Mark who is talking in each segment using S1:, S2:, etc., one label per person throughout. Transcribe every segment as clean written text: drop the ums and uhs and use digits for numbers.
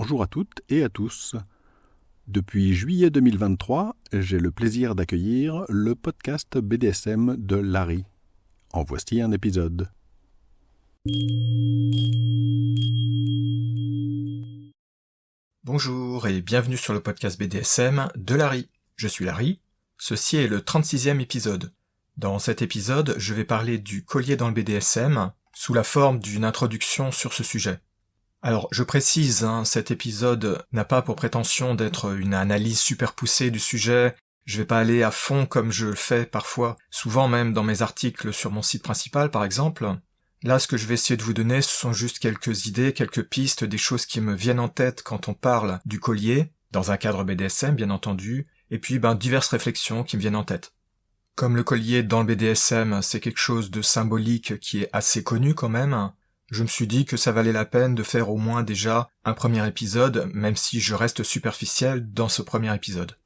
S1: Bonjour à toutes et à tous. Depuis juillet 2023, j'ai le plaisir d'accueillir le podcast BDSM de Larry. En voici un épisode.
S2: Bonjour et bienvenue sur le podcast BDSM de Larry. Je suis Larry. Ceci est le 36e épisode. Dans cet épisode, je vais parler du collier dans le BDSM sous la forme d'une introduction sur ce sujet. Alors, je précise, cet épisode n'a pas pour prétention d'être une analyse super poussée du sujet. Je vais pas aller à fond comme je le fais parfois, souvent même dans mes articles sur mon site principal par exemple. Là, ce que je vais essayer de vous donner, ce sont juste quelques idées, quelques pistes, des choses qui me viennent en tête quand on parle du collier, dans un cadre BDSM bien entendu, et puis diverses réflexions qui me viennent en tête. Comme le collier dans le BDSM, c'est quelque chose de symbolique qui est assez connu quand même, je me suis dit que ça valait la peine de faire au moins déjà un premier épisode, même si je reste superficiel dans ce premier épisode.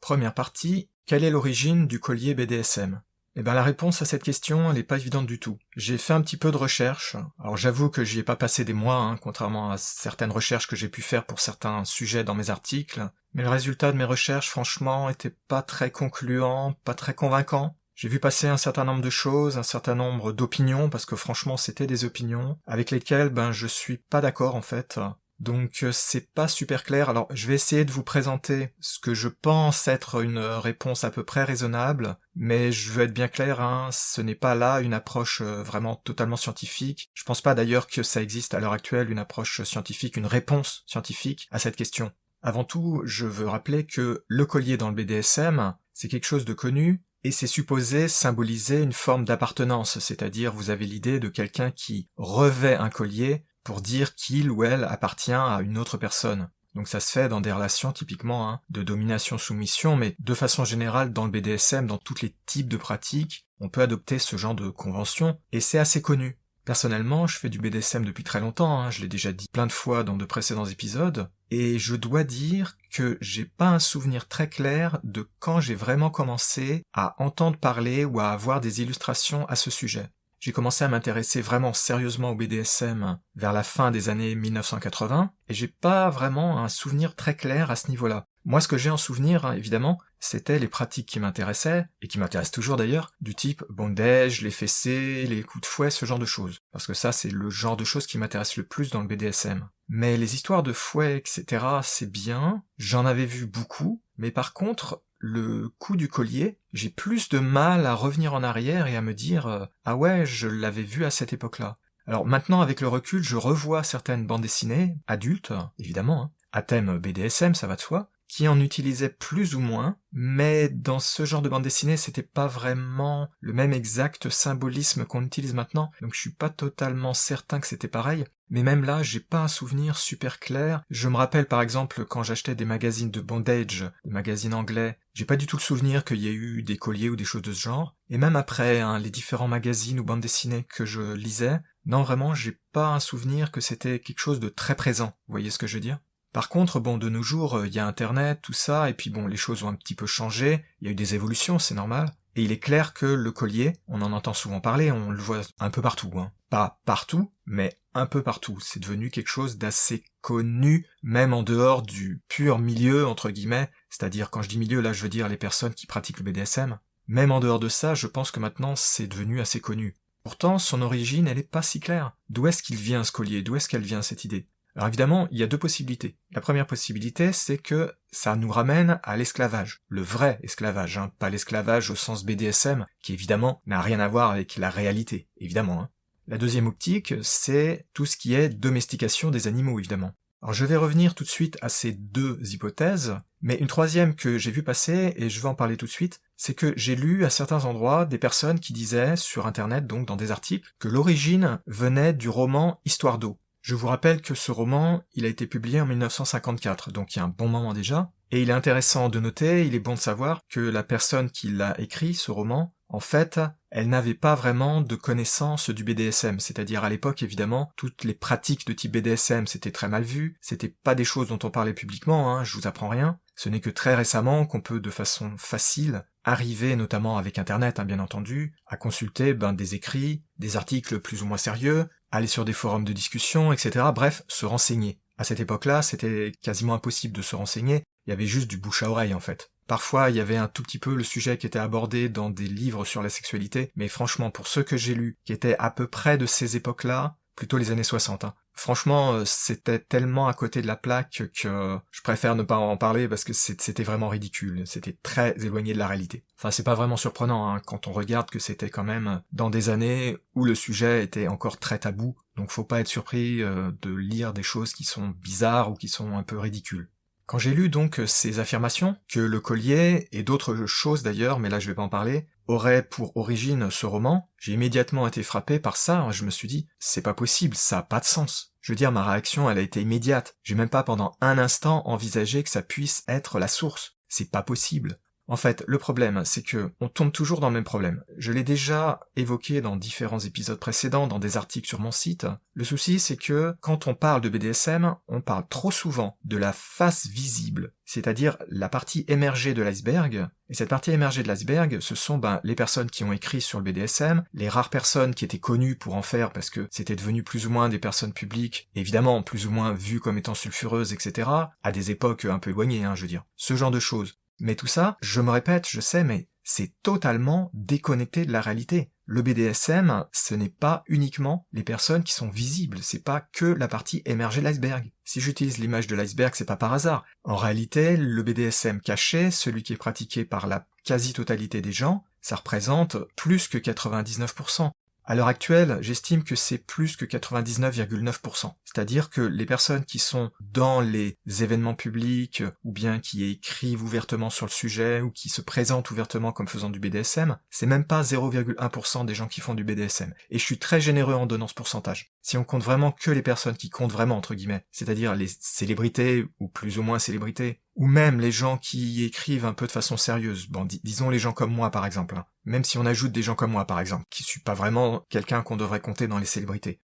S2: Première partie, quelle est l'origine du collier BDSM ? La réponse à cette question, elle est pas évidente du tout. J'ai fait un petit peu de recherche. Alors j'avoue que j'y ai pas passé des mois, contrairement à certaines recherches que j'ai pu faire pour certains sujets dans mes articles. Mais le résultat de mes recherches, franchement, était pas très concluant, pas très convaincant. J'ai vu passer un certain nombre de choses, un certain nombre d'opinions, parce que franchement c'était des opinions, avec lesquelles je suis pas d'accord en fait. Donc c'est pas super clair. Alors je vais essayer de vous présenter ce que je pense être une réponse à peu près raisonnable, mais je veux être bien clair, ce n'est pas là une approche vraiment totalement scientifique. Je pense pas d'ailleurs que ça existe à l'heure actuelle une approche scientifique, une réponse scientifique à cette question. Avant tout, je veux rappeler que le collier dans le BDSM, c'est quelque chose de connu, et c'est supposé symboliser une forme d'appartenance, c'est-à-dire vous avez l'idée de quelqu'un qui revêt un collier pour dire qu'il ou elle appartient à une autre personne. Donc ça se fait dans des relations typiquement de domination-soumission, mais de façon générale dans le BDSM, dans tous les types de pratiques, on peut adopter ce genre de convention, et c'est assez connu. Personnellement, je fais du BDSM depuis très longtemps, je l'ai déjà dit plein de fois dans de précédents épisodes, et je dois dire que j'ai pas un souvenir très clair de quand j'ai vraiment commencé à entendre parler ou à avoir des illustrations à ce sujet. J'ai commencé à m'intéresser vraiment sérieusement au BDSM vers la fin des années 1980, et j'ai pas vraiment un souvenir très clair à ce niveau-là. Moi, ce que j'ai en souvenir, évidemment, c'était les pratiques qui m'intéressaient, et qui m'intéressent toujours d'ailleurs, du type bondage, les fessées, les coups de fouet, ce genre de choses. Parce que ça, c'est le genre de choses qui m'intéresse le plus dans le BDSM. Mais les histoires de fouet, etc., c'est bien, j'en avais vu beaucoup, mais par contre, le coup du collier, j'ai plus de mal à revenir en arrière et à me dire « Ah ouais, je l'avais vu à cette époque-là ». Alors maintenant, avec le recul, je revois certaines bandes dessinées, adultes, évidemment, à thème BDSM, ça va de soi, qui en utilisaient plus ou moins, mais dans ce genre de bande dessinée, c'était pas vraiment le même exact symbolisme qu'on utilise maintenant, donc je suis pas totalement certain que c'était pareil, mais même là, j'ai pas un souvenir super clair. Je me rappelle par exemple quand j'achetais des magazines de bondage, des magazines anglais, j'ai pas du tout le souvenir qu'il y ait eu des colliers ou des choses de ce genre, et même après, les différents magazines ou bandes dessinées que je lisais, non vraiment, j'ai pas un souvenir que c'était quelque chose de très présent, vous voyez ce que je veux dire ? Par contre, de nos jours, il y a Internet, tout ça, et puis les choses ont un petit peu changé, il y a eu des évolutions, c'est normal, et il est clair que le collier, on en entend souvent parler, on le voit un peu partout, Pas partout, mais un peu partout, c'est devenu quelque chose d'assez connu, même en dehors du pur milieu, entre guillemets, c'est-à-dire, quand je dis milieu, là je veux dire les personnes qui pratiquent le BDSM, même en dehors de ça, je pense que maintenant c'est devenu assez connu. Pourtant, son origine, elle est pas si claire. D'où est-ce qu'il vient ce collier? D'où est-ce qu'elle vient cette idée? Alors évidemment, il y a deux possibilités. La première possibilité, c'est que ça nous ramène à l'esclavage. Le vrai esclavage, pas l'esclavage au sens BDSM, qui évidemment n'a rien à voir avec la réalité, évidemment. La deuxième optique, c'est tout ce qui est domestication des animaux, évidemment. Alors je vais revenir tout de suite à ces deux hypothèses, mais une troisième que j'ai vu passer, et je vais en parler tout de suite, c'est que j'ai lu à certains endroits des personnes qui disaient, sur internet donc dans des articles, que l'origine venait du roman Histoire d'eau. Je vous rappelle que ce roman, il a été publié en 1954, donc il y a un bon moment déjà, et il est intéressant de noter, il est bon de savoir que la personne qui l'a écrit, ce roman, en fait, elle n'avait pas vraiment de connaissance du BDSM, c'est-à-dire à l'époque, évidemment, toutes les pratiques de type BDSM, c'était très mal vu, c'était pas des choses dont on parlait publiquement, je vous apprends rien, ce n'est que très récemment qu'on peut de façon facile arriver, notamment avec Internet, bien entendu, à consulter des écrits, des articles plus ou moins sérieux, aller sur des forums de discussion, etc. Bref, se renseigner. À cette époque-là, c'était quasiment impossible de se renseigner, il y avait juste du bouche à oreille en fait. Parfois, il y avait un tout petit peu le sujet qui était abordé dans des livres sur la sexualité, mais franchement, pour ceux que j'ai lus, qui étaient à peu près de ces époques-là, plutôt les années 60, franchement, c'était tellement à côté de la plaque que je préfère ne pas en parler parce que c'était vraiment ridicule, c'était très éloigné de la réalité. Enfin, c'est pas vraiment surprenant quand on regarde que c'était quand même dans des années où le sujet était encore très tabou, donc faut pas être surpris de lire des choses qui sont bizarres ou qui sont un peu ridicules. Quand j'ai lu donc ces affirmations, que le collier, et d'autres choses d'ailleurs, mais là je vais pas en parler, aurait pour origine ce roman, j'ai immédiatement été frappé par ça, je me suis dit, c'est pas possible, ça a pas de sens. Je veux dire, ma réaction, elle a été immédiate. J'ai même pas pendant un instant envisagé que ça puisse être la source. C'est pas possible. En fait, le problème, c'est que on tombe toujours dans le même problème. Je l'ai déjà évoqué dans différents épisodes précédents, dans des articles sur mon site. Le souci, c'est que quand on parle de BDSM, on parle trop souvent de la face visible, c'est-à-dire la partie émergée de l'iceberg. Et cette partie émergée de l'iceberg, ce sont les personnes qui ont écrit sur le BDSM, les rares personnes qui étaient connues pour en faire parce que c'était devenu plus ou moins des personnes publiques, évidemment plus ou moins vues comme étant sulfureuses, etc., à des époques un peu éloignées, je veux dire. Ce genre de choses. Mais tout ça, je me répète, je sais, mais c'est totalement déconnecté de la réalité. Le BDSM, ce n'est pas uniquement les personnes qui sont visibles, c'est pas que la partie émergée de l'iceberg. Si j'utilise l'image de l'iceberg, c'est pas par hasard. En réalité, le BDSM caché, celui qui est pratiqué par la quasi-totalité des gens, ça représente plus que 99%. À l'heure actuelle, j'estime que c'est plus que 99,9%. C'est-à-dire que les personnes qui sont dans les événements publics, ou bien qui écrivent ouvertement sur le sujet, ou qui se présentent ouvertement comme faisant du BDSM, c'est même pas 0,1% des gens qui font du BDSM. Et je suis très généreux en donnant ce pourcentage. Si on compte vraiment que les personnes qui comptent vraiment, entre guillemets, c'est-à-dire les célébrités, ou plus ou moins célébrités, ou même les gens qui écrivent un peu de façon sérieuse, disons les gens comme moi par exemple, même si on ajoute des gens comme moi par exemple, qui suis pas vraiment quelqu'un qu'on devrait compter dans les célébrités.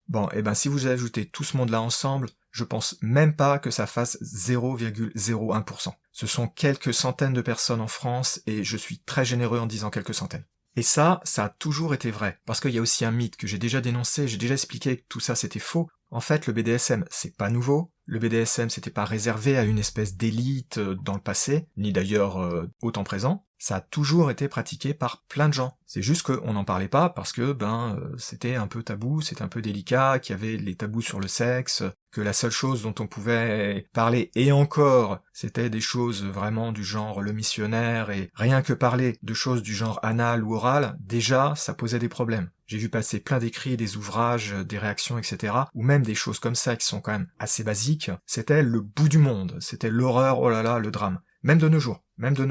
S2: Si vous ajoutez tout ce monde-là ensemble, je pense même pas que ça fasse 0,01%. Ce sont quelques centaines de personnes en France, et je suis très généreux en disant quelques centaines. Et ça a toujours été vrai, parce qu'il y a aussi un mythe que j'ai déjà dénoncé, j'ai déjà expliqué que tout ça c'était faux. En fait, le BDSM, c'est pas nouveau. Le BDSM, c'était pas réservé à une espèce d'élite dans le passé, ni d'ailleurs au temps présent. Ça a toujours été pratiqué par plein de gens. C'est juste qu'on n'en parlait pas parce que c'était un peu tabou, c'était un peu délicat, qu'il y avait les tabous sur le sexe, que la seule chose dont on pouvait parler, et encore, c'était des choses vraiment du genre le missionnaire, et rien que parler de choses du genre anal ou oral, déjà, ça posait des problèmes. J'ai vu passer plein d'écrits, des ouvrages, des réactions, etc., ou même des choses comme ça qui sont quand même assez basiques. C'était le bout du monde, c'était l'horreur, oh là là, le drame. Même de nos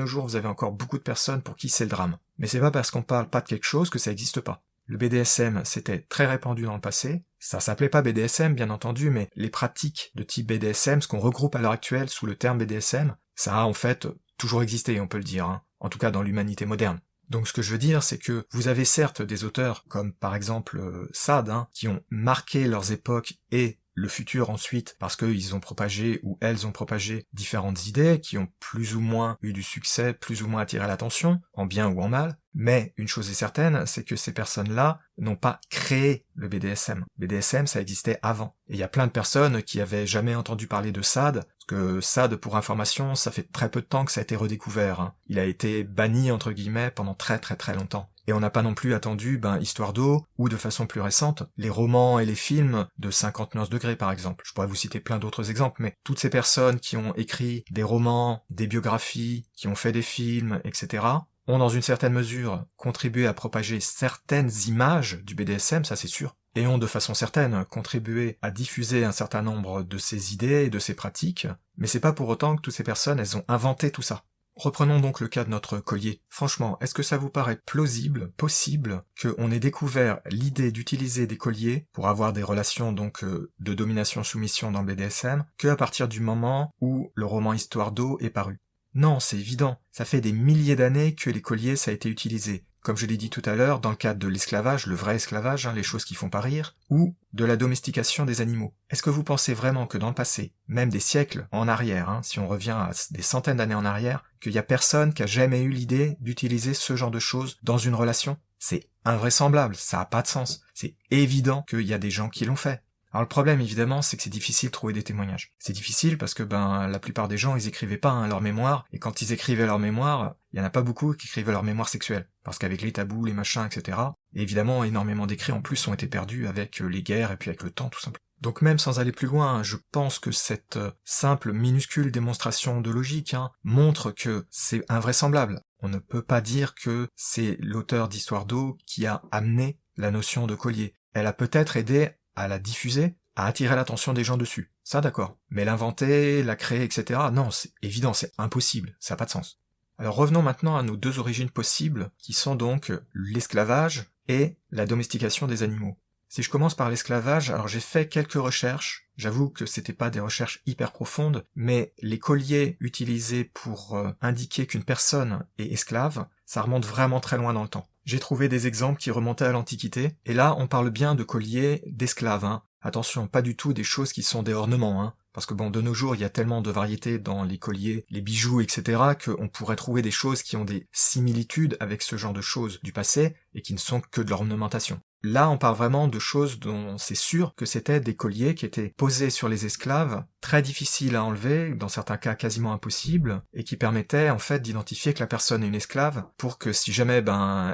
S2: jours, vous avez encore beaucoup de personnes pour qui c'est le drame. Mais c'est pas parce qu'on parle pas de quelque chose que ça existe pas. Le BDSM, c'était très répandu dans le passé. Ça s'appelait pas BDSM, bien entendu, mais les pratiques de type BDSM, ce qu'on regroupe à l'heure actuelle sous le terme BDSM, ça a en fait toujours existé, on peut le dire, en tout cas dans l'humanité moderne. Donc ce que je veux dire, c'est que vous avez certes des auteurs, comme par exemple Sade, qui ont marqué leurs époques et le futur ensuite, parce qu'ils ont propagé, ou elles ont propagé, différentes idées, qui ont plus ou moins eu du succès, plus ou moins attiré l'attention, en bien ou en mal, mais une chose est certaine, c'est que ces personnes-là n'ont pas créé le BDSM. BDSM, ça existait avant. Et il y a plein de personnes qui avaient jamais entendu parler de Sade, parce que Sade, pour information, ça fait très peu de temps que ça a été redécouvert. Il a été banni, entre guillemets, pendant très très très longtemps. Et on n'a pas non plus attendu, Histoire d'eau, ou de façon plus récente, les romans et les films de 50 nuances degrés par exemple. Je pourrais vous citer plein d'autres exemples, mais toutes ces personnes qui ont écrit des romans, des biographies, qui ont fait des films, etc., ont dans une certaine mesure contribué à propager certaines images du BDSM, ça c'est sûr, et ont de façon certaine contribué à diffuser un certain nombre de ces idées et de ces pratiques, mais c'est pas pour autant que toutes ces personnes, elles ont inventé tout ça. Reprenons donc le cas de notre collier. Franchement, est-ce que ça vous paraît plausible, possible, qu'on ait découvert l'idée d'utiliser des colliers pour avoir des relations donc de domination-soumission dans le BDSM, qu'à partir du moment où le roman Histoire d'eau est paru? Non, c'est évident. Ça fait des milliers d'années que les colliers ça a été utilisé. Comme je l'ai dit tout à l'heure, dans le cadre de l'esclavage, le vrai esclavage, les choses qui font pas rire, ou de la domestication des animaux. Est-ce que vous pensez vraiment que dans le passé, même des siècles en arrière, si on revient à des centaines d'années en arrière, qu'il y a personne qui a jamais eu l'idée d'utiliser ce genre de choses dans une relation? C'est invraisemblable, ça a pas de sens. C'est évident qu'il y a des gens qui l'ont fait. Alors le problème évidemment c'est que c'est difficile de trouver des témoignages. C'est difficile parce que la plupart des gens ils écrivaient pas leur mémoire, et quand ils écrivaient leur mémoire, il y en a pas beaucoup qui écrivaient leur mémoire sexuelle. Parce qu'avec les tabous, les machins, etc. Et évidemment énormément d'écrits en plus ont été perdus avec les guerres et puis avec le temps tout simplement. Donc même sans aller plus loin, je pense que cette simple minuscule démonstration de logique montre que c'est invraisemblable. On ne peut pas dire que c'est l'auteur d'Histoire d'eau qui a amené la notion de collier. Elle a peut-être aidé à la diffuser, à attirer l'attention des gens dessus. Ça d'accord. Mais l'inventer, la créer, etc. Non, c'est évident, c'est impossible, ça n'a pas de sens. Alors revenons maintenant à nos deux origines possibles, qui sont donc l'esclavage et la domestication des animaux. Si je commence par l'esclavage, alors j'ai fait quelques recherches, j'avoue que c'était pas des recherches hyper profondes, mais les colliers utilisés pour indiquer qu'une personne est esclave, ça remonte vraiment très loin dans le temps. J'ai trouvé des exemples qui remontaient à l'Antiquité, et là on parle bien de colliers d'esclaves, Attention, pas du tout des choses qui sont des ornements, Parce que de nos jours, il y a tellement de variétés dans les colliers, les bijoux, etc., qu'on pourrait trouver des choses qui ont des similitudes avec ce genre de choses du passé, et qui ne sont que de l'ornementation. Là, on parle vraiment de choses dont c'est sûr que c'était des colliers qui étaient posés sur les esclaves, très difficiles à enlever, dans certains cas quasiment impossibles, et qui permettaient en fait d'identifier que la personne est une esclave, pour que si jamais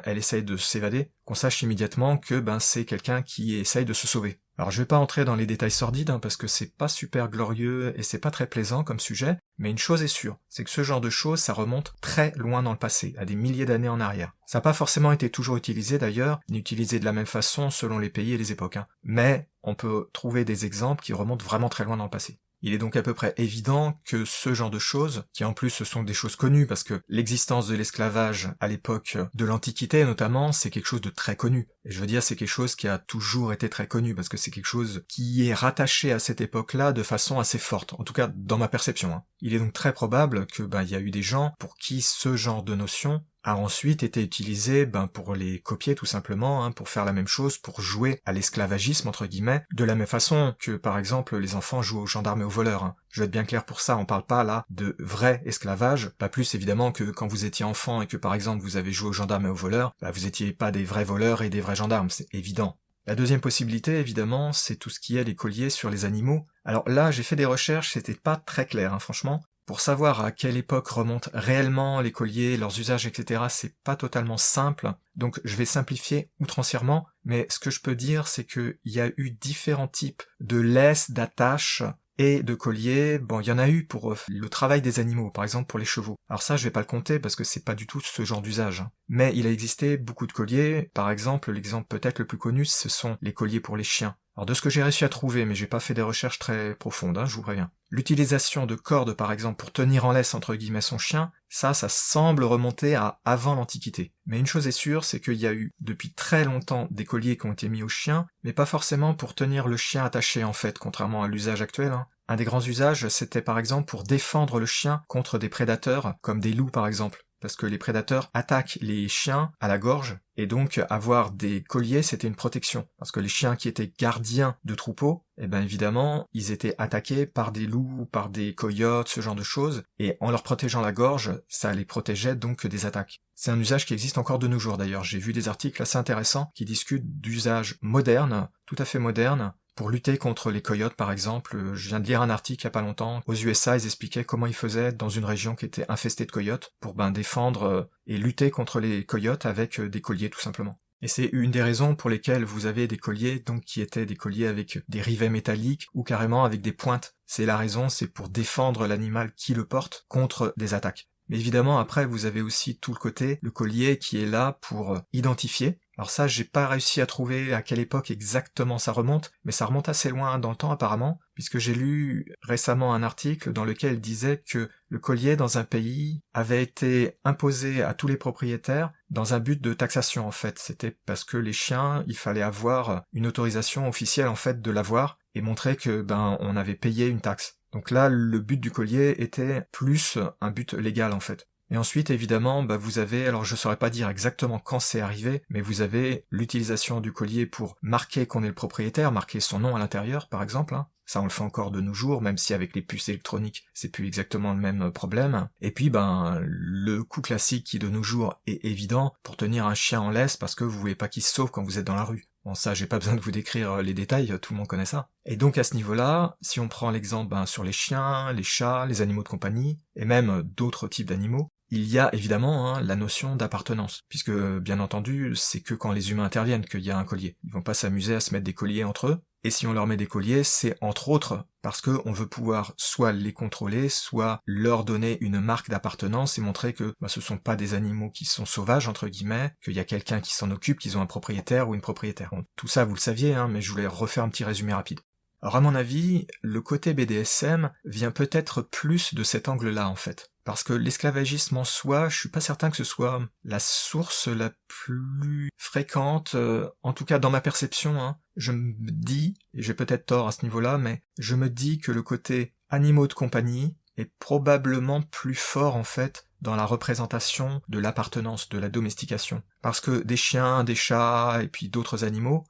S2: elle essaye de s'évader, qu'on sache immédiatement que c'est quelqu'un qui essaye de se sauver. Alors je vais pas entrer dans les détails sordides, parce que c'est pas super glorieux et c'est pas très plaisant comme sujet, mais une chose est sûre, c'est que ce genre de choses, ça remonte très loin dans le passé, à des milliers d'années en arrière. Ça n'a pas forcément été toujours utilisé d'ailleurs, ni utilisé de la même façon selon les pays et les époques, mais on peut trouver des exemples qui remontent vraiment très loin dans le passé. Il est donc à peu près évident que ce genre de choses, qui en plus ce sont des choses connues, parce que l'existence de l'esclavage à l'époque de l'Antiquité notamment, c'est quelque chose de très connu. Et je veux dire, c'est quelque chose qui a toujours été très connu, parce que c'est quelque chose qui est rattaché à cette époque-là de façon assez forte, en tout cas dans ma perception. Il est donc très probable que il y a eu des gens pour qui ce genre de notion a ensuite été utilisé pour les copier tout simplement, pour faire la même chose, pour jouer à l'esclavagisme entre guillemets, de la même façon que par exemple les enfants jouent aux gendarmes et aux voleurs. Je vais être bien clair pour ça, on parle pas là de vrai esclavage, pas plus évidemment que quand vous étiez enfant et que par exemple vous avez joué aux gendarmes et aux voleurs, vous étiez pas des vrais voleurs et des vrais gendarmes, c'est évident. La deuxième possibilité, évidemment, c'est tout ce qui est les colliers sur les animaux. Alors là, j'ai fait des recherches, c'était pas très clair, franchement. Pour savoir à quelle époque remontent réellement les colliers, leurs usages, etc., c'est pas totalement simple. Donc je vais simplifier outrancièrement, mais ce que je peux dire, c'est qu'il y a eu différents types de laisses, d'attaches et de colliers. Il y en a eu pour le travail des animaux, par exemple pour les chevaux. Alors ça, je vais pas le compter parce que c'est pas du tout ce genre d'usage. Mais il a existé beaucoup de colliers. Par exemple, l'exemple peut-être le plus connu, ce sont les colliers pour les chiens. Alors de ce que j'ai réussi à trouver, mais j'ai pas fait des recherches très profondes, je vous préviens. L'utilisation de cordes par exemple pour tenir en laisse entre guillemets son chien, ça semble remonter à avant l'Antiquité. Mais une chose est sûre, c'est qu'il y a eu depuis très longtemps des colliers qui ont été mis aux chiens, mais pas forcément pour tenir le chien attaché en fait, contrairement à l'usage actuel. Un des grands usages, c'était par exemple pour défendre le chien contre des prédateurs, comme des loups par exemple. Parce que les prédateurs attaquent les chiens à la gorge, et donc avoir des colliers, c'était une protection. Parce que les chiens qui étaient gardiens de troupeaux, évidemment, ils étaient attaqués par des loups, par des coyotes, ce genre de choses, et en leur protégeant la gorge, ça les protégeait donc des attaques. C'est un usage qui existe encore de nos jours d'ailleurs. J'ai vu des articles assez intéressants qui discutent d'usages modernes, tout à fait modernes, pour lutter contre les coyotes par exemple. Je viens de lire un article il y a pas longtemps. Aux USA, ils expliquaient comment ils faisaient dans une région qui était infestée de coyotes pour défendre et lutter contre les coyotes avec des colliers tout simplement. Et c'est une des raisons pour lesquelles vous avez des colliers donc qui étaient des colliers avec des rivets métalliques ou carrément avec des pointes. C'est la raison, c'est pour défendre l'animal qui le porte contre des attaques. Mais évidemment, après, vous avez aussi tout le collier qui est là pour identifier. Alors ça, j'ai pas réussi à trouver à quelle époque exactement ça remonte, mais ça remonte assez loin dans le temps apparemment, puisque j'ai lu récemment un article dans lequel il disait que le collier dans un pays avait été imposé à tous les propriétaires dans un but de taxation en fait. C'était parce que les chiens, il fallait avoir une autorisation officielle en fait de l'avoir et montrer que on avait payé une taxe. Donc là, le but du collier était plus un but légal en fait. Et ensuite, évidemment, vous avez, alors je saurais pas dire exactement quand c'est arrivé, mais vous avez l'utilisation du collier pour marquer qu'on est le propriétaire, marquer son nom à l'intérieur, par exemple. Ça, on le fait encore de nos jours, même si avec les puces électroniques, c'est plus exactement le même problème. Et puis, le coup classique qui de nos jours est évident, pour tenir un chien en laisse parce que vous voulez pas qu'il se sauve quand vous êtes dans la rue. Bon, ça, j'ai pas besoin de vous décrire les détails, tout le monde connaît ça. Et donc, à ce niveau-là, si on prend l'exemple sur les chiens, les chats, les animaux de compagnie, et même d'autres types d'animaux, il y a évidemment la notion d'appartenance, puisque bien entendu, c'est que quand les humains interviennent qu'il y a un collier. Ils vont pas s'amuser à se mettre des colliers entre eux, et si on leur met des colliers, c'est entre autres parce qu'on veut pouvoir soit les contrôler, soit leur donner une marque d'appartenance et montrer que ce sont pas des animaux qui sont sauvages, entre guillemets, qu'il y a quelqu'un qui s'en occupe, qu'ils ont un propriétaire ou une propriétaire. Bon, tout ça, vous le saviez, mais je voulais refaire un petit résumé rapide. Alors à mon avis, le côté BDSM vient peut-être plus de cet angle-là en fait. Parce que l'esclavagisme en soi, je suis pas certain que ce soit la source la plus fréquente, en tout cas dans ma perception, Je me dis, et j'ai peut-être tort à ce niveau-là, mais je me dis que le côté animaux de compagnie est probablement plus fort en fait dans la représentation de l'appartenance, de la domestication. Parce que des chiens, des chats, et puis d'autres animaux,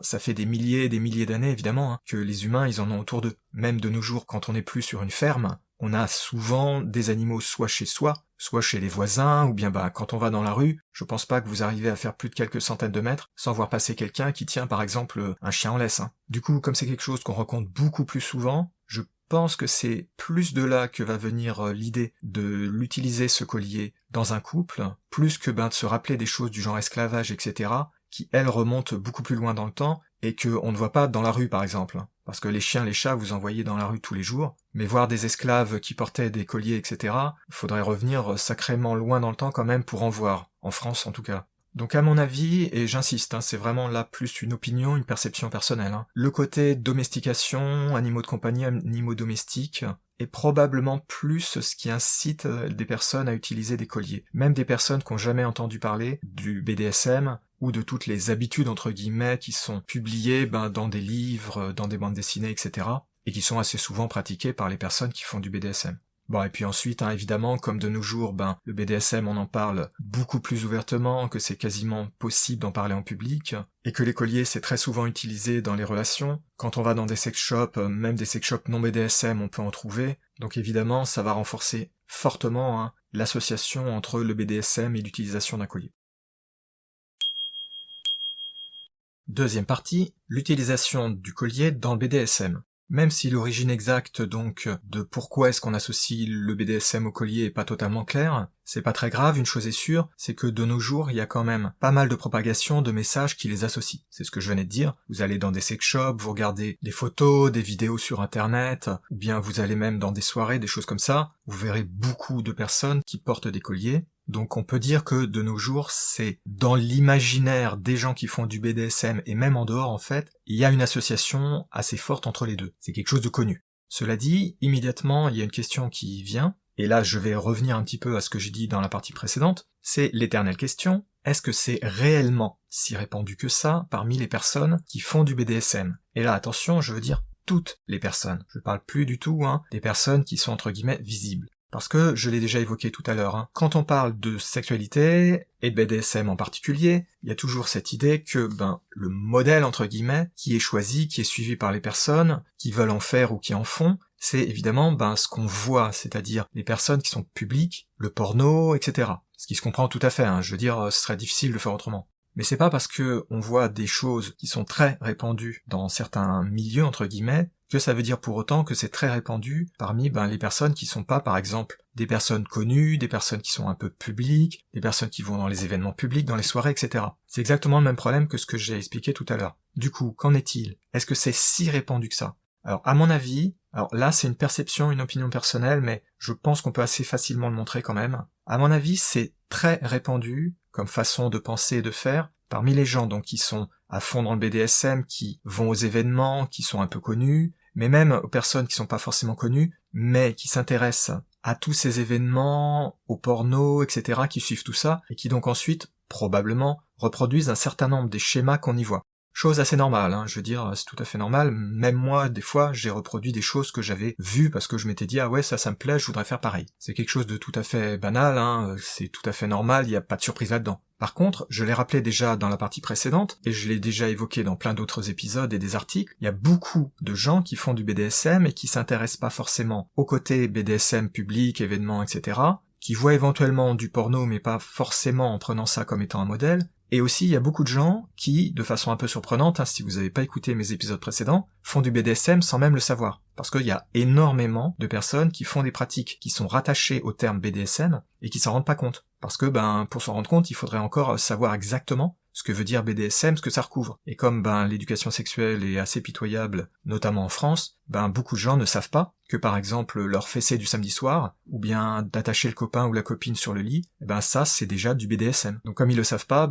S2: ça fait des milliers d'années évidemment, que les humains ils en ont autour d'eux. Même de nos jours, quand on n'est plus sur une ferme, on a souvent des animaux soit chez soi, soit chez les voisins, ou bien quand on va dans la rue, je pense pas que vous arrivez à faire plus de quelques centaines de mètres sans voir passer quelqu'un qui tient par exemple un chien en laisse. Du coup, comme c'est quelque chose qu'on rencontre beaucoup plus souvent, je pense que c'est plus de là que va venir l'idée de l'utiliser ce collier dans un couple, plus que de se rappeler des choses du genre esclavage, etc., qui elles remontent beaucoup plus loin dans le temps, et qu'on ne voit pas dans la rue par exemple. Parce que les chiens, les chats, vous en voyez dans la rue tous les jours, mais voir des esclaves qui portaient des colliers, etc., il faudrait revenir sacrément loin dans le temps quand même pour en voir, en France en tout cas. Donc à mon avis, et j'insiste, c'est vraiment là plus une opinion, une perception personnelle, le côté domestication, animaux de compagnie, animaux domestiques, est probablement plus ce qui incite des personnes à utiliser des colliers. Même des personnes qui n'ont jamais entendu parler du BDSM, ou de toutes les habitudes entre guillemets qui sont publiées dans des livres, dans des bandes dessinées, etc., et qui sont assez souvent pratiquées par les personnes qui font du BDSM. Bon, et puis ensuite, évidemment, comme de nos jours, le BDSM, on en parle beaucoup plus ouvertement, que c'est quasiment possible d'en parler en public, et que les colliers, c'est très souvent utilisé dans les relations. Quand on va dans des sex shops, même des sex shops non BDSM, on peut en trouver. Donc évidemment, ça va renforcer fortement l'association entre le BDSM et l'utilisation d'un collier. Deuxième partie, l'utilisation du collier dans le BDSM. Même si l'origine exacte donc de pourquoi est-ce qu'on associe le BDSM au collier est pas totalement claire, c'est pas très grave, une chose est sûre, c'est que de nos jours, il y a quand même pas mal de propagation de messages qui les associent. C'est ce que je venais de dire. Vous allez dans des sex shops, vous regardez des photos, des vidéos sur internet, ou bien vous allez même dans des soirées, des choses comme ça, vous verrez beaucoup de personnes qui portent des colliers. Donc on peut dire que de nos jours, c'est dans l'imaginaire des gens qui font du BDSM et même en dehors en fait, il y a une association assez forte entre les deux. C'est quelque chose de connu. Cela dit, immédiatement, il y a une question qui vient, et là je vais revenir un petit peu à ce que j'ai dit dans la partie précédente, c'est l'éternelle question, est-ce que c'est réellement si répandu que ça parmi les personnes qui font du BDSM? Et là attention, je veux dire toutes les personnes. Je parle plus du tout des personnes qui sont entre guillemets visibles. Parce que, je l'ai déjà évoqué tout à l'heure, quand on parle de sexualité, et de BDSM en particulier, il y a toujours cette idée que, le modèle, entre guillemets, qui est choisi, qui est suivi par les personnes, qui veulent en faire ou qui en font, c'est évidemment, ce qu'on voit, c'est-à-dire les personnes qui sont publiques, le porno, etc. Ce qui se comprend tout à fait, je veux dire, ce serait difficile de faire autrement. Mais c'est pas parce que on voit des choses qui sont très répandues dans certains milieux, entre guillemets, que ça veut dire pour autant que c'est très répandu parmi les personnes qui sont pas, par exemple, des personnes connues, des personnes qui sont un peu publiques, des personnes qui vont dans les événements publics, dans les soirées, etc. C'est exactement le même problème que ce que j'ai expliqué tout à l'heure. Du coup, qu'en est-il? Est-ce que c'est si répandu que ça? Alors, à mon avis, là c'est une perception, une opinion personnelle, mais je pense qu'on peut assez facilement le montrer quand même. À mon avis, c'est très répandu comme façon de penser et de faire parmi les gens donc qui sont à fond dans le BDSM, qui vont aux événements, qui sont un peu connus, mais même aux personnes qui sont pas forcément connues, mais qui s'intéressent à tous ces événements, au porno, etc., qui suivent tout ça, et qui donc ensuite, probablement, reproduisent un certain nombre des schémas qu'on y voit. Chose assez normale, je veux dire, c'est tout à fait normal, même moi, des fois, j'ai reproduit des choses que j'avais vues parce que je m'étais dit, ah ouais, ça me plaît, je voudrais faire pareil. C'est quelque chose de tout à fait banal, c'est tout à fait normal, il n'y a pas de surprise là-dedans. Par contre, je l'ai rappelé déjà dans la partie précédente, et je l'ai déjà évoqué dans plein d'autres épisodes et des articles, il y a beaucoup de gens qui font du BDSM et qui s'intéressent pas forcément au côté BDSM public, événements, etc., qui voient éventuellement du porno mais pas forcément en prenant ça comme étant un modèle. Et aussi, il y a beaucoup de gens qui, de façon un peu surprenante, si vous n'avez pas écouté mes épisodes précédents, font du BDSM sans même le savoir. Parce qu'il y a énormément de personnes qui font des pratiques qui sont rattachées au terme BDSM et qui s'en rendent pas compte. Parce que, pour s'en rendre compte, il faudrait encore savoir exactement ce que veut dire BDSM, ce que ça recouvre. Et comme l'éducation sexuelle est assez pitoyable, notamment en France, beaucoup de gens ne savent pas que par exemple leur fessée du samedi soir, ou bien d'attacher le copain ou la copine sur le lit, ça c'est déjà du BDSM. Donc comme ils le savent pas,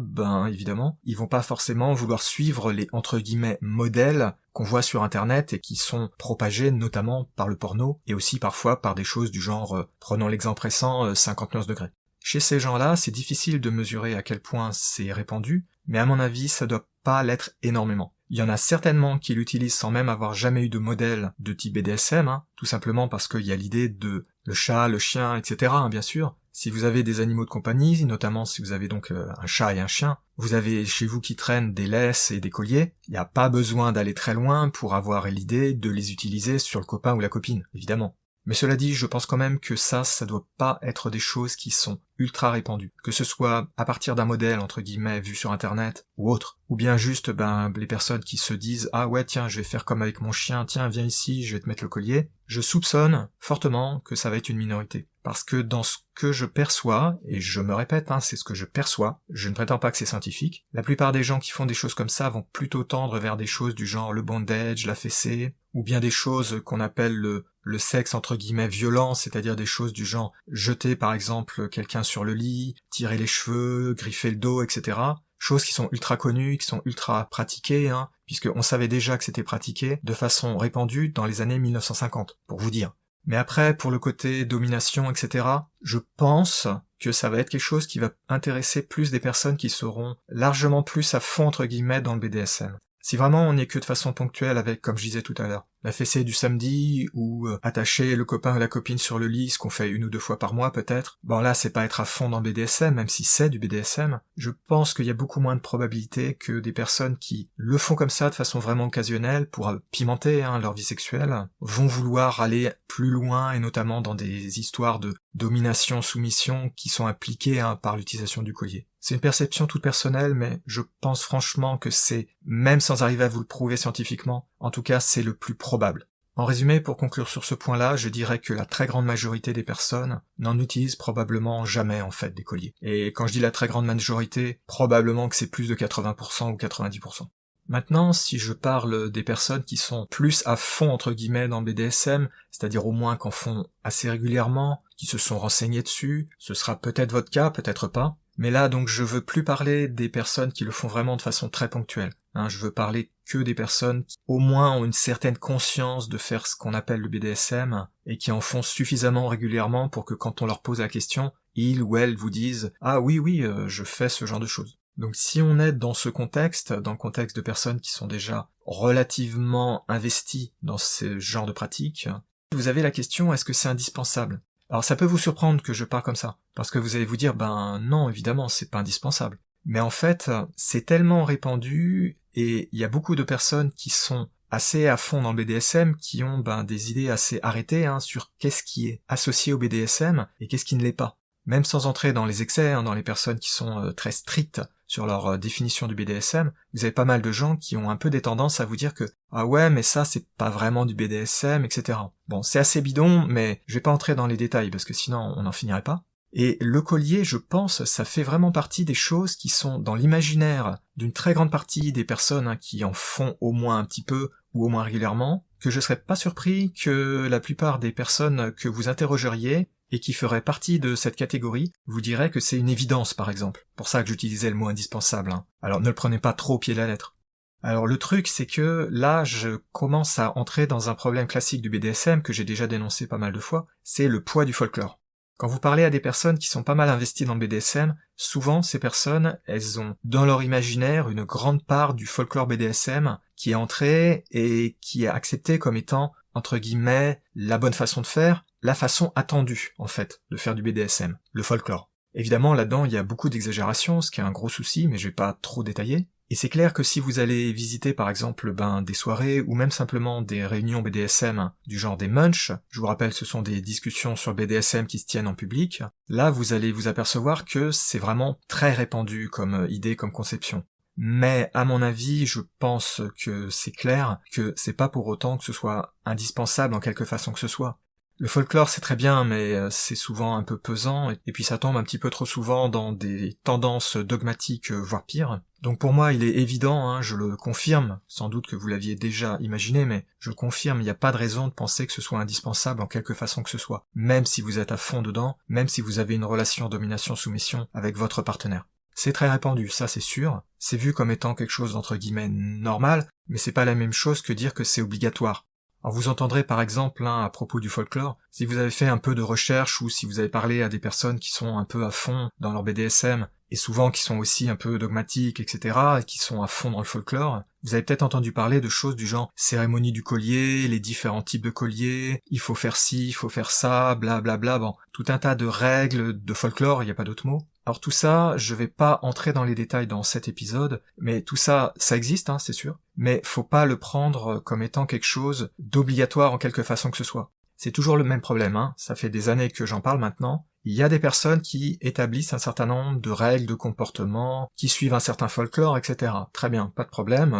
S2: évidemment, ils vont pas forcément vouloir suivre les entre guillemets modèles qu'on voit sur internet et qui sont propagés notamment par le porno, et aussi parfois par des choses du genre, prenons l'exemple récent, 59 degrés. Chez ces gens-là, c'est difficile de mesurer à quel point c'est répandu, mais à mon avis, ça doit pas l'être énormément. Il y en a certainement qui l'utilisent sans même avoir jamais eu de modèle de type BDSM, tout simplement parce qu'il y a l'idée de le chat, le chien, etc., bien sûr. Si vous avez des animaux de compagnie, notamment si vous avez donc un chat et un chien, vous avez chez vous qui traînent des laisses et des colliers, il n'y a pas besoin d'aller très loin pour avoir l'idée de les utiliser sur le copain ou la copine, évidemment. Mais cela dit, je pense quand même que ça doit pas être des choses qui sont ultra répandues. Que ce soit à partir d'un modèle, entre guillemets, vu sur internet, ou autre. Ou bien juste, les personnes qui se disent, ah ouais, tiens, je vais faire comme avec mon chien, tiens, viens ici, je vais te mettre le collier. Je soupçonne fortement que ça va être une minorité. Parce que dans ce que je perçois, et je me répète, c'est ce que je perçois, je ne prétends pas que c'est scientifique, la plupart des gens qui font des choses comme ça vont plutôt tendre vers des choses du genre le bondage, la fessée, ou bien des choses qu'on appelle le sexe entre guillemets violent, c'est-à-dire des choses du genre jeter par exemple quelqu'un sur le lit, tirer les cheveux, griffer le dos, etc. Choses qui sont ultra connues, qui sont ultra pratiquées, puisqu'on savait déjà que c'était pratiqué de façon répandue dans les années 1950, pour vous dire. Mais après, pour le côté domination, etc., je pense que ça va être quelque chose qui va intéresser plus des personnes qui seront largement plus à fond entre guillemets dans le BDSM. Si vraiment on n'est que de façon ponctuelle avec, comme je disais tout à l'heure, la fessée du samedi, ou attacher le copain ou la copine sur le lit, ce qu'on fait 1 ou 2 fois par mois peut-être, là c'est pas être à fond dans le BDSM, même si c'est du BDSM, je pense qu'il y a beaucoup moins de probabilité que des personnes qui le font comme ça de façon vraiment occasionnelle, pour pimenter leur vie sexuelle, vont vouloir aller plus loin, et notamment dans des histoires de domination, soumission, qui sont appliquées par l'utilisation du collier. C'est une perception toute personnelle, mais je pense franchement que c'est, même sans arriver à vous le prouver scientifiquement, en tout cas c'est le plus probable. En résumé, pour conclure sur ce point-là, je dirais que la très grande majorité des personnes n'en utilisent probablement jamais en fait des colliers. Et quand je dis la très grande majorité, probablement que c'est plus de 80% ou 90%. Maintenant, si je parle des personnes qui sont plus à fond entre guillemets dans le BDSM, c'est-à-dire au moins qu'en font assez régulièrement, qui se sont renseignés dessus, ce sera peut-être votre cas, peut-être pas. Mais là, donc, je veux plus parler des personnes qui le font vraiment de façon très ponctuelle. Je veux parler que des personnes qui, au moins, ont une certaine conscience de faire ce qu'on appelle le BDSM, et qui en font suffisamment régulièrement pour que quand on leur pose la question, ils ou elles vous disent « Ah oui, je fais ce genre de choses ». Donc si on est dans ce contexte, dans le contexte de personnes qui sont déjà relativement investies dans ce genre de pratiques, vous avez la question, est-ce que c'est indispensable ? Alors ça peut vous surprendre que je parle comme ça, parce que vous allez vous dire, non, évidemment, c'est pas indispensable. Mais en fait, c'est tellement répandu, et il y a beaucoup de personnes qui sont assez à fond dans le BDSM, qui ont des idées assez arrêtées sur qu'est-ce qui est associé au BDSM, et qu'est-ce qui ne l'est pas. Même sans entrer dans les excès, dans les personnes qui sont très strictes sur leur définition du BDSM, vous avez pas mal de gens qui ont un peu des tendances à vous dire que « Ah ouais, mais ça, c'est pas vraiment du BDSM, etc. » Bon, c'est assez bidon, mais je vais pas entrer dans les détails, parce que sinon on n'en finirait pas. Et le collier, je pense, ça fait vraiment partie des choses qui sont dans l'imaginaire d'une très grande partie des personnes qui en font au moins un petit peu, ou au moins régulièrement, que je serais pas surpris que la plupart des personnes que vous interrogeriez et qui feraient partie de cette catégorie vous diraient que c'est une évidence, par exemple. Pour ça que j'utilisais le mot indispensable. Alors ne le prenez pas trop au pied de la lettre. Alors le truc, c'est que là, je commence à entrer dans un problème classique du BDSM que j'ai déjà dénoncé pas mal de fois, c'est le poids du folklore. Quand vous parlez à des personnes qui sont pas mal investies dans le BDSM, souvent ces personnes, elles ont dans leur imaginaire une grande part du folklore BDSM qui est entrée et qui est acceptée comme étant, entre guillemets, la bonne façon de faire, la façon attendue, en fait, de faire du BDSM, le folklore. Évidemment, là-dedans, il y a beaucoup d'exagération, ce qui est un gros souci, mais je vais pas trop détailler. Et c'est clair que si vous allez visiter par exemple des soirées ou même simplement des réunions BDSM du genre des munch, je vous rappelle ce sont des discussions sur BDSM qui se tiennent en public, là vous allez vous apercevoir que c'est vraiment très répandu comme idée, comme conception. Mais à mon avis, je pense que c'est clair que c'est pas pour autant que ce soit indispensable en quelque façon que ce soit. Le folklore c'est très bien, mais c'est souvent un peu pesant, et puis ça tombe un petit peu trop souvent dans des tendances dogmatiques, voire pire. Donc pour moi il est évident, je le confirme, sans doute que vous l'aviez déjà imaginé, mais je le confirme, il n'y a pas de raison de penser que ce soit indispensable en quelque façon que ce soit, même si vous êtes à fond dedans, même si vous avez une relation domination-soumission avec votre partenaire. C'est très répandu, ça c'est sûr, c'est vu comme étant quelque chose d'entre guillemets normal, mais c'est pas la même chose que dire que c'est obligatoire. Alors vous entendrez par exemple, à propos du folklore, si vous avez fait un peu de recherche ou si vous avez parlé à des personnes qui sont un peu à fond dans leur BDSM, et souvent qui sont aussi un peu dogmatiques, etc., et qui sont à fond dans le folklore, vous avez peut-être entendu parler de choses du genre cérémonie du collier, les différents types de colliers, il faut faire ci, il faut faire ça, blablabla, bon, tout un tas de règles de folklore, il n'y a pas d'autre mot. Alors tout ça, je vais pas entrer dans les détails dans cet épisode, mais tout ça, ça existe, c'est sûr, mais faut pas le prendre comme étant quelque chose d'obligatoire en quelque façon que ce soit. C'est toujours le même problème, ça fait des années que j'en parle maintenant. Il y a des personnes qui établissent un certain nombre de règles de comportement, qui suivent un certain folklore, etc. Très bien, pas de problème,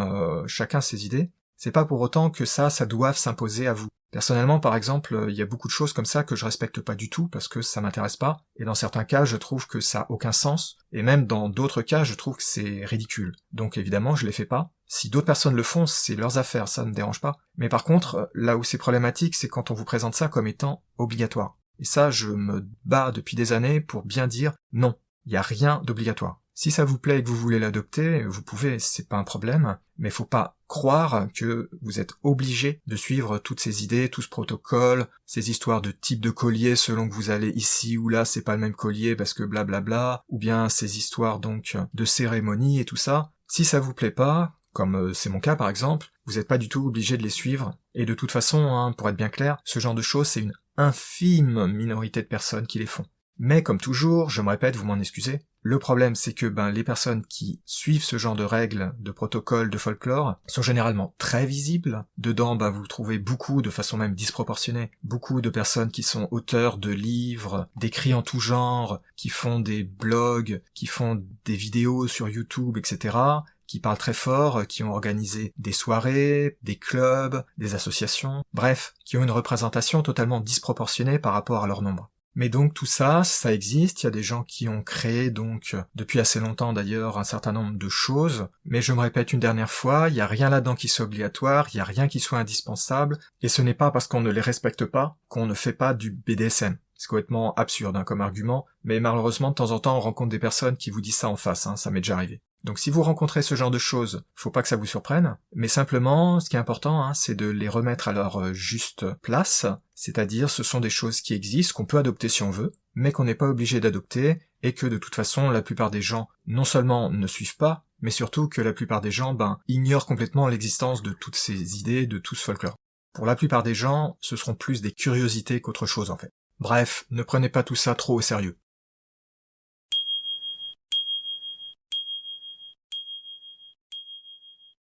S2: chacun ses idées. C'est pas pour autant que ça doive s'imposer à vous. Personnellement, par exemple, il y a beaucoup de choses comme ça que je respecte pas du tout parce que ça m'intéresse pas, et dans certains cas, je trouve que ça a aucun sens, et même dans d'autres cas, je trouve que c'est ridicule. Donc évidemment, je les fais pas. Si d'autres personnes le font, c'est leurs affaires, ça ne me dérange pas. Mais par contre, là où c'est problématique, c'est quand on vous présente ça comme étant obligatoire. Et ça, je me bats depuis des années pour bien dire non, il y a rien d'obligatoire. Si ça vous plaît et que vous voulez l'adopter, vous pouvez, c'est pas un problème, mais faut pas croire que vous êtes obligé de suivre toutes ces idées, tout ce protocole, ces histoires de type de collier selon que vous allez ici ou là, c'est pas le même collier parce que blablabla, ou bien ces histoires donc de cérémonie et tout ça. Si ça vous plaît pas, comme c'est mon cas par exemple, vous n'êtes pas du tout obligé de les suivre, et de toute façon, pour être bien clair, ce genre de choses c'est une infime minorité de personnes qui les font. Mais comme toujours, je me répète, vous m'en excusez, le problème c'est que les personnes qui suivent ce genre de règles, de protocoles, de folklore, sont généralement très visibles. Dedans, vous trouvez beaucoup, de façon même disproportionnée, beaucoup de personnes qui sont auteurs de livres, d'écrits en tout genre, qui font des blogs, qui font des vidéos sur YouTube, etc., qui parlent très fort, qui ont organisé des soirées, des clubs, des associations, bref, qui ont une représentation totalement disproportionnée par rapport à leur nombre. Mais donc tout ça, ça existe, il y a des gens qui ont créé donc, depuis assez longtemps d'ailleurs, un certain nombre de choses, mais je me répète une dernière fois, il n'y a rien là-dedans qui soit obligatoire, il n'y a rien qui soit indispensable, et ce n'est pas parce qu'on ne les respecte pas qu'on ne fait pas du BDSM. C'est complètement absurde comme argument, mais malheureusement de temps en temps on rencontre des personnes qui vous disent ça en face, ça m'est déjà arrivé. Donc si vous rencontrez ce genre de choses, faut pas que ça vous surprenne, mais simplement, ce qui est important, c'est de les remettre à leur juste place, c'est-à-dire ce sont des choses qui existent, qu'on peut adopter si on veut, mais qu'on n'est pas obligé d'adopter, et que de toute façon, la plupart des gens, non seulement ne suivent pas, mais surtout que la plupart des gens, ignorent complètement l'existence de toutes ces idées, de tout ce folklore. Pour la plupart des gens, ce seront plus des curiosités qu'autre chose en fait. Bref, ne prenez pas tout ça trop au sérieux.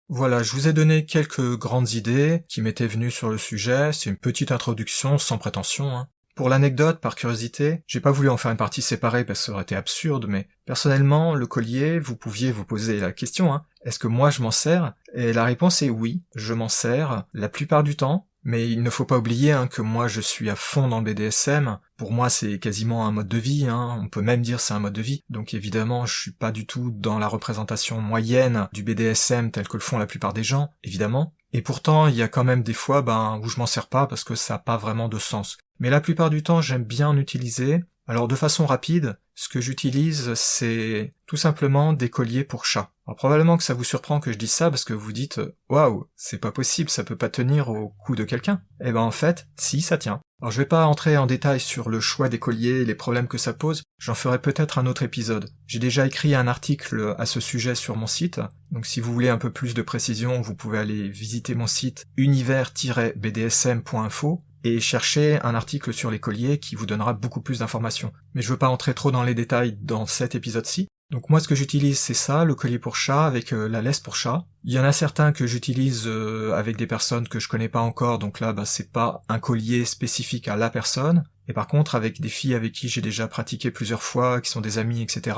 S2: Voilà, je vous ai donné quelques grandes idées qui m'étaient venues sur le sujet, c'est une petite introduction sans prétention. Pour l'anecdote, par curiosité, j'ai pas voulu en faire une partie séparée parce que ça aurait été absurde, mais personnellement, le collier, vous pouviez vous poser la question, est-ce que moi je m'en sers? Et la réponse est oui, je m'en sers la plupart du temps, mais il ne faut pas oublier que moi je suis à fond dans le BDSM, pour moi c'est quasiment un mode de vie, on peut même dire c'est un mode de vie, donc évidemment je suis pas du tout dans la représentation moyenne du BDSM tel que le font la plupart des gens, évidemment, et pourtant il y a quand même des fois où je m'en sers pas parce que ça n'a pas vraiment de sens. Mais la plupart du temps j'aime bien en utiliser. Alors de façon rapide, ce que j'utilise, c'est tout simplement des colliers pour chat. Alors probablement que ça vous surprend que je dise ça parce que vous dites « Waouh, c'est pas possible, ça peut pas tenir au cou de quelqu'un ». Eh en fait, si, ça tient. Alors je vais pas entrer en détail sur le choix des colliers et les problèmes que ça pose, j'en ferai peut-être un autre épisode. J'ai déjà écrit un article à ce sujet sur mon site, donc si vous voulez un peu plus de précision, vous pouvez aller visiter mon site univers-bdsm.info, et cherchez un article sur les colliers qui vous donnera beaucoup plus d'informations. Mais je veux pas entrer trop dans les détails dans cet épisode-ci. Donc moi ce que j'utilise c'est ça, le collier pour chat avec la laisse pour chat. Il y en a certains que j'utilise avec des personnes que je connais pas encore, donc là c'est pas un collier spécifique à la personne. Et par contre avec des filles avec qui j'ai déjà pratiqué plusieurs fois, qui sont des amies, etc.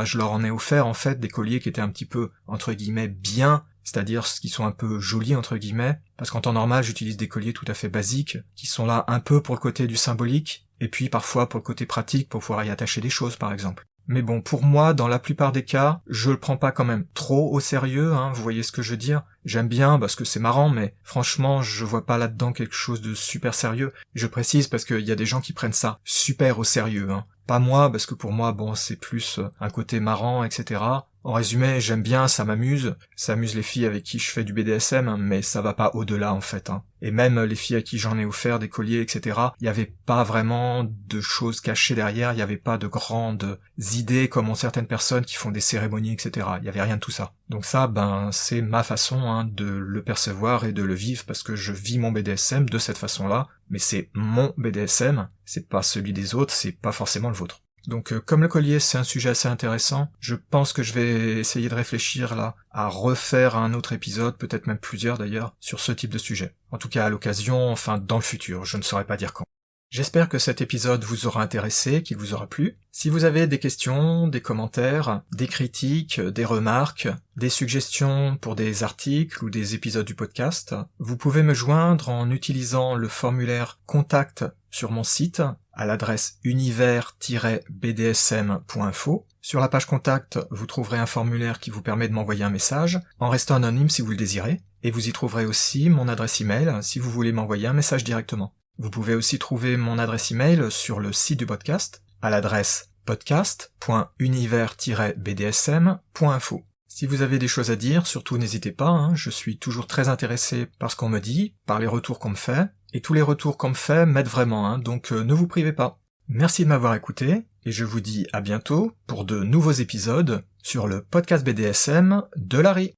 S2: Je leur en ai offert en fait des colliers qui étaient un petit peu entre guillemets bien, c'est-à-dire qui sont un peu jolis entre guillemets, parce qu'en temps normal j'utilise des colliers tout à fait basiques, qui sont là un peu pour le côté du symbolique, et puis parfois pour le côté pratique pour pouvoir y attacher des choses par exemple. Mais bon, pour moi, dans la plupart des cas, je le prends pas quand même trop au sérieux, vous voyez ce que je veux dire. J'aime bien parce que c'est marrant, mais franchement, je vois pas là-dedans quelque chose de super sérieux. Je précise parce qu'il y a des gens qui prennent ça super au sérieux, Pas moi, parce que pour moi, c'est plus un côté marrant, etc. En résumé, j'aime bien, ça m'amuse les filles avec qui je fais du BDSM, mais ça va pas au-delà en fait. Et même les filles à qui j'en ai offert des colliers, etc., il y avait pas vraiment de choses cachées derrière, il y avait pas de grandes idées comme ont certaines personnes qui font des cérémonies, etc. Il y avait rien de tout ça. Donc ça, c'est ma façon de le percevoir et de le vivre parce que je vis mon BDSM de cette façon-là, mais c'est mon BDSM, c'est pas celui des autres, c'est pas forcément le vôtre. Donc comme le collier c'est un sujet assez intéressant, je pense que je vais essayer de réfléchir là à refaire un autre épisode, peut-être même plusieurs d'ailleurs, sur ce type de sujet. En tout cas à l'occasion, dans le futur, je ne saurais pas dire quand. J'espère que cet épisode vous aura intéressé, qu'il vous aura plu. Si vous avez des questions, des commentaires, des critiques, des remarques, des suggestions pour des articles ou des épisodes du podcast, vous pouvez me joindre en utilisant le formulaire contact sur mon site à l'adresse univers-bdsm.info. Sur la page contact, vous trouverez un formulaire qui vous permet de m'envoyer un message, en restant anonyme si vous le désirez, et vous y trouverez aussi mon adresse email si vous voulez m'envoyer un message directement. Vous pouvez aussi trouver mon adresse email sur le site du podcast, à l'adresse podcast.univers-bdsm.info. Si vous avez des choses à dire, surtout n'hésitez pas, je suis toujours très intéressé par ce qu'on me dit, par les retours qu'on me fait, et tous les retours qu'on me fait m'aident vraiment, donc ne vous privez pas. Merci de m'avoir écouté, et je vous dis à bientôt pour de nouveaux épisodes sur le podcast BDSM de Larry.